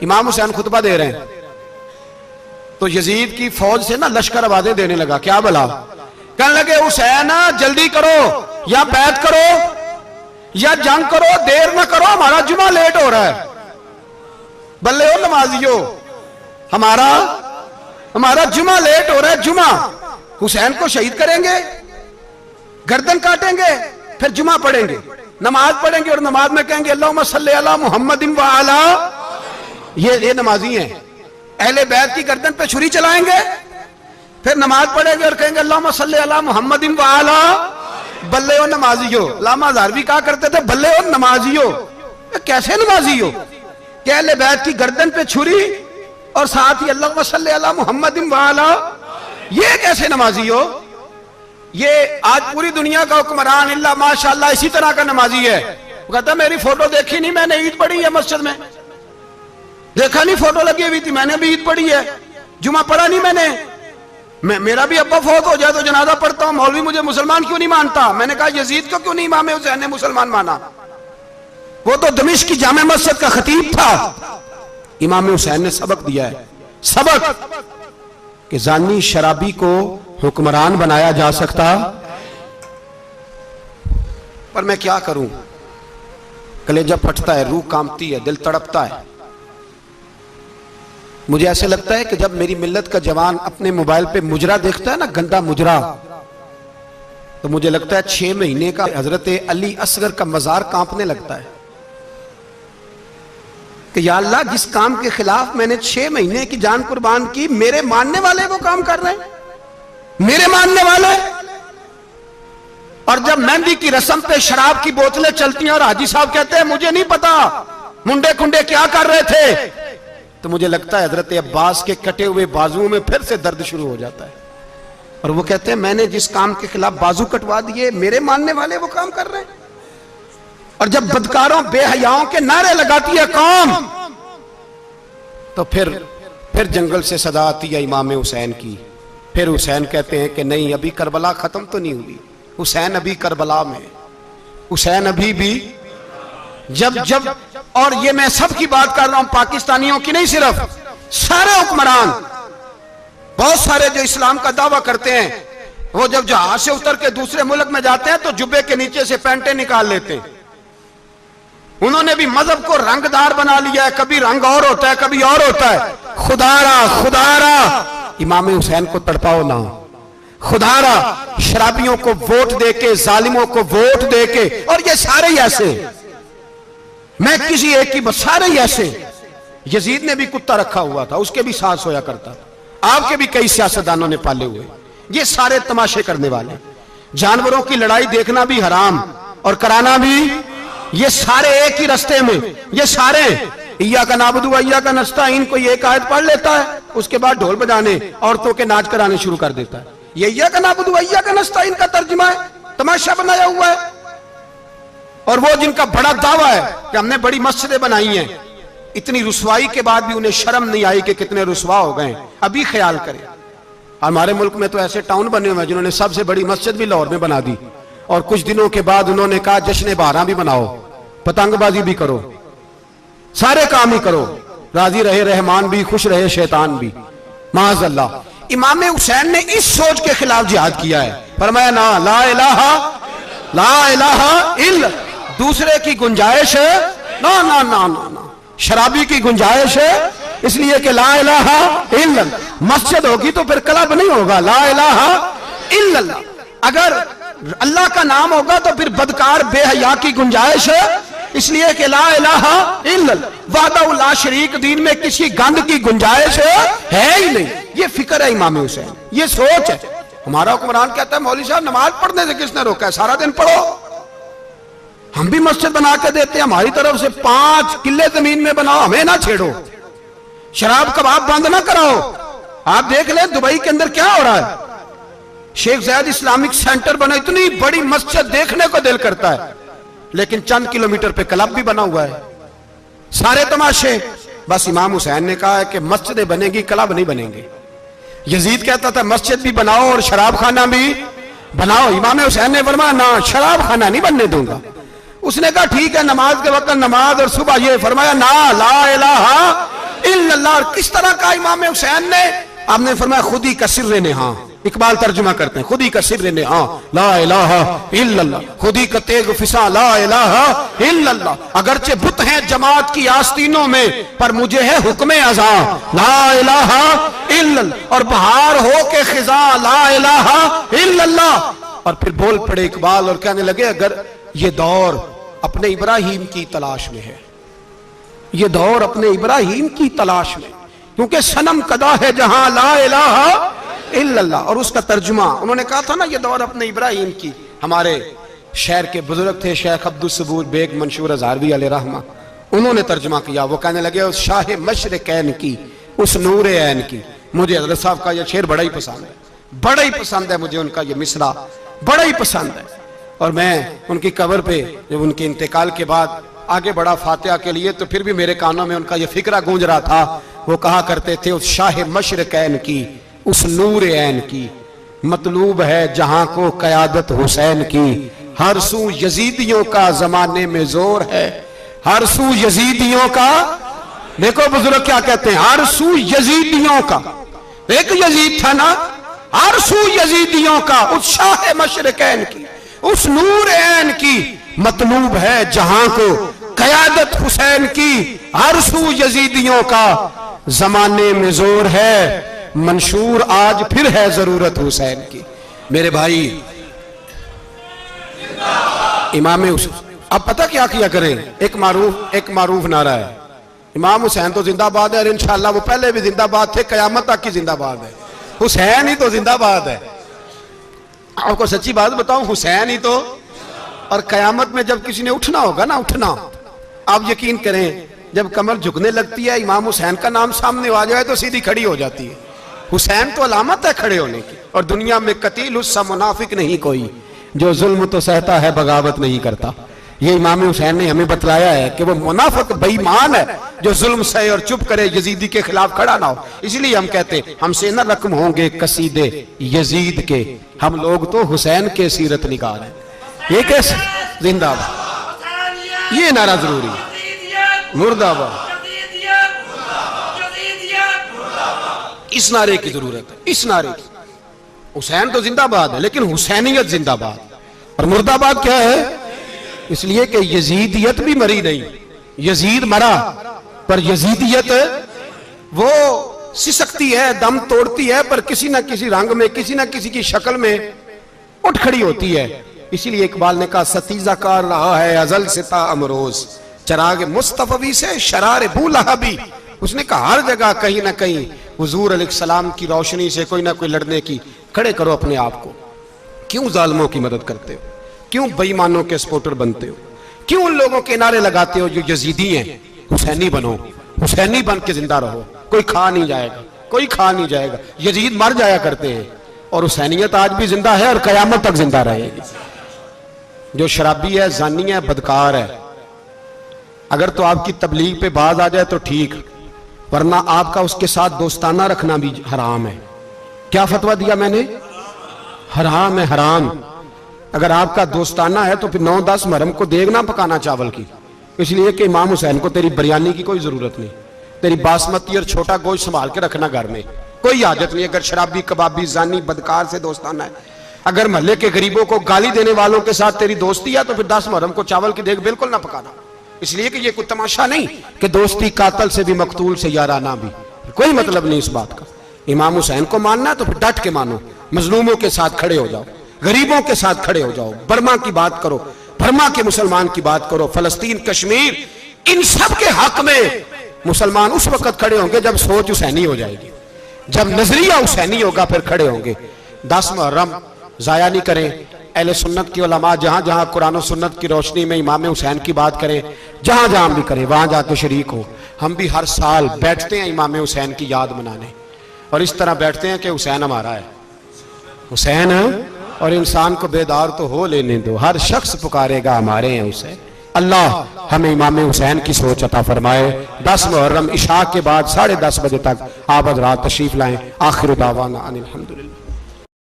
इमाम हुसैन खुतबा दे रहे हैं तो यजीद की फौज से ना लश्कर आवाजें देने लगा। क्या भला? कहने लगे हुसैन जल्दी करो, या बैत करो या जंग करो, देर ना करो, हमारा जुमा लेट हो रहा है। बल्ले हो नमाजियो, हमारा जुमा लेट हो रहा है। जुमा हुसैन को शहीद करेंगे, गर्दन काटेंगे, फिर जुमा पढ़ेंगे, नमाज पढ़ेंगे और नमाज में कहेंगे अल्लाहुम्मा सल्ली अला मुहम्मदिन व अला। ये नमाजी हैं। अहले बैत की गर्दन पे छुरी चलाएंगे, फिर नमाज पढ़ेंगे और कहेंगे अल्लाहुम्मा सल्ली अला मुहम्मदिन व अला। बल्ले हो नमाजियो। लामा हज़ारवी कहा करते थे बल्ले हो नमाजियो। कैसे नमाजी हो? कि अहले बैत की गर्दन पे छुरी और साथ ही अल्लाहुम्मा सल्ली अला मुहम्मदिन व अला। ये कैसे नमाजी हो? ये आज पूरी दुनिया का हुक्मरान इल्ला माशाअल्लाह इसी तरह का नमाजी है। वो कहता मेरी फोटो देखी नहीं, मैंने ईद पढ़ी है मस्जिद में। देखा नहीं फोटो लगी हुई थी, मैंने भी ईद पढ़ी है, जुमा पढ़ा नहीं मैंने। मेरा भी अब्बा फौत हो जाए तो जनाजा पढ़ता हूं। मौलवी मुझे मुसलमान क्यों नहीं मानता? मैंने कहा यजीद को क्यों नहीं इमाम हुसैन ने मुसलमान माना? वो तो दमिश्क की जामे मस्जिद का खतीब था। इमाम हुसैन ने सबक दिया है, सबक कि जानी शराबी को हुक्मरान बनाया जा सकता। पर मैं क्या करूं, कलेजा फटता है, रूह कांपती है, दिल तड़पता है। मुझे ऐसे लगता है कि जब मेरी मिल्लत का जवान अपने मोबाइल पे मुजरा देखता है ना, गंदा मुजरा, तो मुझे लगता है 6 महीने का हजरत अली असगर का मजार कांपने लगता है कि या अल्लाह जिस काम के खिलाफ मैंने 6 महीने की जान कुर्बान की, मेरे मानने वाले वो काम कर रहे हैं, मेरे मानने वाले। और जब मेहंदी की रस्म पे शराब की बोतलें चलती हैं और हाजी साहब कहते हैं मुझे नहीं पता मुंडे कुंडे क्या कर रहे थे, तो मुझे लगता है हजरत अब्बास के कटे हुए बाजुओं में फिर से दर्द शुरू हो जाता है। और वो कहते हैं मैंने जिस काम के खिलाफ बाजू कटवा दिए, मेरे मानने वाले वो काम कर रहे हैं। और जब बदकारों बेहयाओं के नारे लगाती है कौम, तो फिर जंगल से सदा आती है इमाम हुसैन की। फिर हुसैन कहते हैं कि नहीं, अभी करबला खत्म तो नहीं हुई, हुसैन अभी करबला में, हुसैन अभी भी। जब और ये मैं सब की बात कर रहा हूं, पाकिस्तानियों की नहीं, सिर्फ सारे हुक्मरान, बहुत सारे जो इस्लाम का दावा करते हैं, वो जब जहाज से उतर के दूसरे मुल्क में जाते हैं तो जुब्बे के नीचे से पैंटें निकाल लेते हैं। उन्होंने भी मजहब को रंगदार बना लिया है, कभी रंग और होता है कभी और होता है। खुदारा इमाम हुसैन को तड़पाओ ना, खुदारा शराबियों को वोट देके, जालिमों को वोट देके। और ये सारे ही ऐसे, मैं किसी एक की, सारे ही ऐसे। यजीद ने भी कुत्ता रखा हुआ था, उसके भी साथ सोया करता था। आपके भी कई सियासतदानों ने पाले हुए। ये सारे तमाशे करने वाले, जानवरों की लड़ाई देखना भी हराम और कराना भी। ये सारे एक ही रास्ते में, ये सारे इय्या का नाबुदु इय्या का नस्ताईन, कोई एक आयत पढ़ लेता है, उसके बाद ढोल बजाने, औरतों के नाच कराने शुरू कर देता है। ये इय्या का नाबुदु इय्या का नस्ताईन का तर्जुमा है, तमाशा बनाया हुआ है। और वो जिनका बड़ा दावा है कि हमने बड़ी मस्जिदें बनाई हैं, इतनी रुसवाई के बाद भी उन्हें शर्म नहीं आई कि कितने रुसवा हो गए। अभी ख्याल करें, हमारे मुल्क में तो ऐसे टाउन बने हुए हैं जिन्होंने सबसे बड़ी मस्जिद भी लाहौर में बना दी, और कुछ दिनों के बाद उन्होंने कहा जश्न बहारा भी बनाओ, पतंगबाजी भी करो, सारे काम ही करो, राजी रहे रहमान भी, खुश रहे शैतान भी। माज़अल्लाह, इमाम हुसैन ने इस सोच के खिलाफ जिहाद किया है। फरमाया ना ला इलाहा इल्ला, दूसरे की गुंजाइश है ना ना ना ना ना, शराबी की गुंजाइश है, इसलिए कि ला इलाहा इल्ला। मस्जिद होगी तो फिर क्लब नहीं होगा, ला इलाहा इल्लल्लाह। अगर अल्लाह का नाम होगा तो फिर बदकार बेहया की गुंजाइश है, इसलिए कि ला इलाहा इल्लल्लाह, वहदहु ला शरीक, दीन में किसी गंद की गुंजाइश है ही नहीं। ये फिक्र है इमाम हुसैन, ये सोच है। हमारा हुक्मरान कहता है मौलवी साहब नमाज पढ़ने से किसने रोका है, सारा दिन पढ़ो। हम भी मस्जिद बना के देते हैं, हमारी तरफ से 5 किले जमीन में बनाओ, हमें ना छेड़ो। शराब कबाब बंद ना कराओ। आप देख ले दुबई के अंदर क्या हो रहा है, शेख ज़ायद इस्लामिक सेंटर बना, इतनी बड़ी मस्जिद देखने को दिल करता है, लेकिन चंद किलोमीटर पे क्लब भी बना हुआ है, सारे तमाशे। बस इमाम हुसैन ने कहा है कि मस्जिदें बनेगी, क्लब नहीं बनेंगे। यजीद कहता था मस्जिद भी बनाओ और शराब खाना भी बनाओ। इमाम हुसैन ने फरमाया ना, शराब खाना नहीं बनने दूंगा। उसने कहा ठीक है, नमाज के वक्त नमाज और सुबह ये। फरमाया ना, ला इलाहा और किस तरह का इमाम हुसैन ने? आपने फरमाया खुद ही का सिर्रे ने, हाँ इकबाल तर्जुमा करते हैं, खुद ही का सिर्रे ने, हाँ ला इलाहा इल्लल्लाह, खुद ही का तेग फिसा ला इलाहा इल्लल्लाह। अगरचे बुत हैं जमात की आस्तीनों में, पर मुझे है हुक्म अज़ा ला इलाहा इल्लल्लाह। और बहार हो के खिजा ला इलाहा इल्लल्लाह। और फिर बोल पड़े इकबाल और कहने लगे, अगर ये दौर अपने इब्राहिम की तलाश में है, ये दौर अपने इब्राहिम की तलाश में, क्योंकि सनम कदा है जहां ला इलाहा इल्लल्लाह। और उसका तर्जुमा उन्होंने कहा था ना, ये दौर अपने इब्राहिम की। हमारे शहर के बुजुर्ग थे शेख अब्दुल सबूर बेग मंशूर हज़ारवी अलैहि रहमा, उन्होंने तर्जुमा किया। वो कहने लगे, उस शाह मशरिकैन की, उस नूर ऐन की। मुझे हज़रत साहब का ये शेर बड़ा ही पसंद है, बड़ा ही पसंद है मुझे उनका ये मिसरा, बड़ा ही पसंद है। और मैं उनकी कब्र पे जब उनके इंतकाल के बाद आगे बढ़ा फातिहा के लिए, तो फिर भी मेरे कानों में उनका ये फिक्रा गूंज रहा था। वो कहा करते थे, उस शाह मशरिकैन की, उस नूर ऐन की, मतलूब है जहां को क़यादत हुसैन की। हर सू यजीदियों का जमाने में जोर है, हर सू यजीदियों का। देखो बुजुर्ग क्या कहते हैं, हर सू यजीदियों का। एक यजीद था ना, हर सू यजीदियों का, उस शाह मशरिकैन की, उस नूर ऐन की, मतलूब है जहां को क़यादत हुसैन की। हर सू यजीदियों का जमाने में जोर है, मंशूर आज फिर है जरूरत हुसैन की। मेरे भाई इमाम हुसैन, अब पता क्या किया करें, एक मारूफ नारा है, इमाम हुसैन तो जिंदाबाद है, और इंशाअल्लाह वो पहले भी जिंदाबाद थे, कयामत तक की जिंदाबाद है। हुसैन ही तो जिंदाबाद है। आपको सच्ची बात बताऊं, हुसैन ही तो। और कयामत में जब किसी ने उठना होगा ना, उठना, आप यकीन करें, जब कमर झुकने लगती है, इमाम हुसैन का नाम सामने आ जाए तो सीधी खड़ी हो जाती है। हुसैन तो अलामत है खड़े होने की। और दुनिया में कतील उससा मुनाफिक नहीं कोई, जो जुल्म तो सहता है बगावत नहीं करता। ये इमाम हुसैन ने हमें बतलाया है कि वो मुनाफिक बेईमान है जो जुल्म सहे और चुप करे, यजीदी के खिलाफ खड़ा ना हो। इसलिए हम कहते, हमसे न रकम होंगे कसीदे यजीद के, हम लोग तो हुसैन के सीरत निगार हैं। ये कैसे जिंदाबाद, ये नारा जरूरी है, मुर्दाबाद, इस नारे की जरूरत है, इस नारे की। हुसैन तो जिंदाबाद है, लेकिन हुसैनियत जिंदाबाद। और मुर्दाबाद क्या है? इसलिए कि यजीदियत भी मरी नहीं, यजीद मरा, पर यजीदियत वो सिसकती है, दम तोड़ती है, पर किसी ना किसी रंग में, किसी ना किसी की शक्ल में उठ खड़ी होती है। इसीलिए इकबाल ने कहा, सतीजा कार रहा है अजल सिता अमरोज, चराग मुस्तफवी से शरार बूलहबी। उसने कहा हर जगह कहीं ना कहीं हुजूर अलैहिस्सलाम की रोशनी से कोई ना कोई लड़ने की। खड़े करो अपने आप को। क्यों जालिमों की मदद करते हो? क्यों बेईमानों के सपोर्टर बनते हो? क्यों उन लोगों के नारे लगाते हो जो यजीदी हैं? हुसैनी बनो, हुसैनी बन के जिंदा रहो। कोई खा नहीं जाएगा, कोई खा नहीं जाएगा। यजीद मर जाया करते हैं, और हुसैनियत आज भी जिंदा है और कयामत तक जिंदा रहेगी। जो शराबी है, जानी है, बदकार है, अगर तो आपकी तबलीग पे बाज आ जाए तो ठीक, वरना आपका उसके साथ दोस्ताना रखना भी हराम है। क्या फतवा दिया मैंने? हराम है, हराम। अगर आपका दोस्ताना है तो फिर 9-10 मुहर्रम को देग ना पकाना चावल की, इसलिए कि इमाम हुसैन को तेरी बिरयानी की कोई जरूरत नहीं। तेरी बासमती और छोटा गोश्त संभाल के रखना घर में, कोई आदत नहीं। अगर शराबी, कबाबी, जानी, बदकार से दोस्ताना है, अगर महल्ले के गरीबों को गाली देने वालों के साथ तेरी दोस्ती है, तो फिर 10 मुहर्रम को चावल की देग बिल्कुल ना पकाना। इसलिए कि ये कोई तमाशा नहीं कि दोस्ती कातल से भी, मकतूल से याराना भी, कोई मतलब नहीं इस बात का। इमाम हुसैन को मानना है तो फिर डट के मानो, मजलूमों के साथ खड़े हो जाओ, गरीबों के साथ खड़े हो जाओ, बर्मा की बात करो, बर्मा के मुसलमान की बात करो, फलस्तीन, कश्मीर, इन सब के हक में मुसलमान उस वक्त खड़े होंगे जब सोच हुसैनी हो जाएगी, जब नजरिया हुसैनी होगा, फिर खड़े होंगे। 10 मुहर्रम जाया नहीं करें। अहले सुन्नत की उलमा जहां जहां कुरान और सुन्नत की रोशनी में इमाम हुसैन की बात करें, जहां जहां भी करें, वहां जाके शरीक हो। हम भी हर साल बैठते हैं इमाम हुसैन की याद मनाने, और इस तरह बैठते हैं कि हुसैन हमारा है, हुसैन है, और इंसान को बेदार तो हो लेने दो, हर शख्स पुकारेगा हमारे हैं हुसैन। अल्लाह हमें इमाम हुसैन की सोच अता फरमाए। 10 मुहर्रम इशा के बाद 10:30 बजे तक आप हज़रात तशरीफ लाएं। आखिर दावाना अनिल हम्दुलिल्लाह।